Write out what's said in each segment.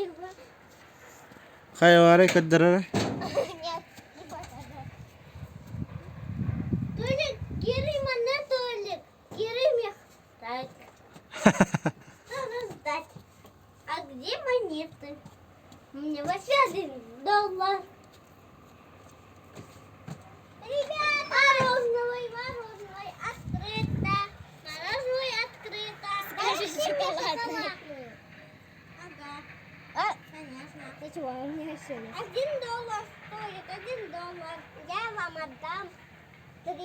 Спасибо. Хайвары каддырары. Нет, не посажу. Толик, Киры меня, Толик. Киры меня. Так. Раздать. А где монеты? У меня вообще $1. Ребята! Мороженое открыто. Мороженое открыто. Скажи, шоколадное. Ага. Конечно. Ты чего, у меня все есть. $1 стоит, $1. Я вам отдам $3.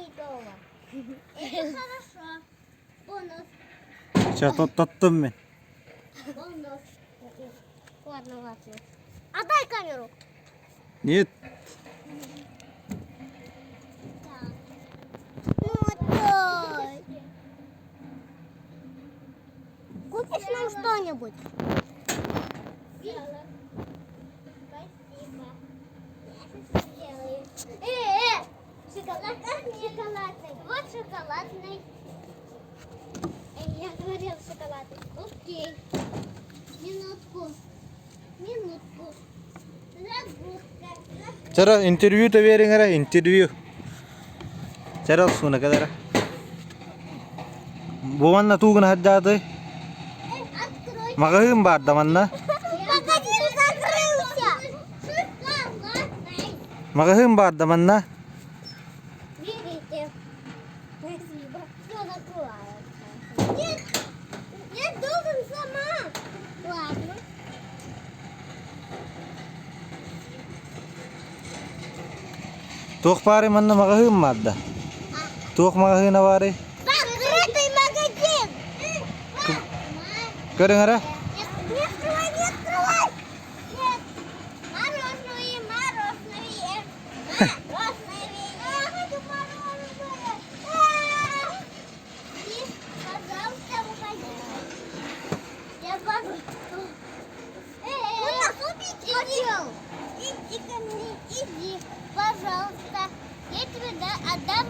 Это хорошо. Бонус. Сейчас тоттым мен. Бонус. Ладно, ладно. Отдай камеру. Нет. Так. Ну, отдай. Купишь нам что-нибудь? Спасибо. Я сейчас сделаю. Шоколад, шоколадный. Вот шоколадный. Я говорила шоколадный. Окей. Минутку. Загрузка. Чара интервью то верингара интервью. Чара суна кадара. Буванна тугна хаджаты. Открой. Магахым бардаманна. Магазин закрылся. Шоколадный. Магахым бардаманна. Берите. Спасибо. Все закрывается. Нет, я должен сама. Ладно. Тух пари манна магахым мадда. Тух магахына пари. Закрытый магазин. Көрүңара. Не открывай, не открывай. Нет. Мороженое, мороженое. Мороженое. Я хочу мороженое. И, пожалуйста, уходи. Я пожалуйста. Он нас убить хотел. Иди ко мне, иди, пожалуйста. Я тебе отдам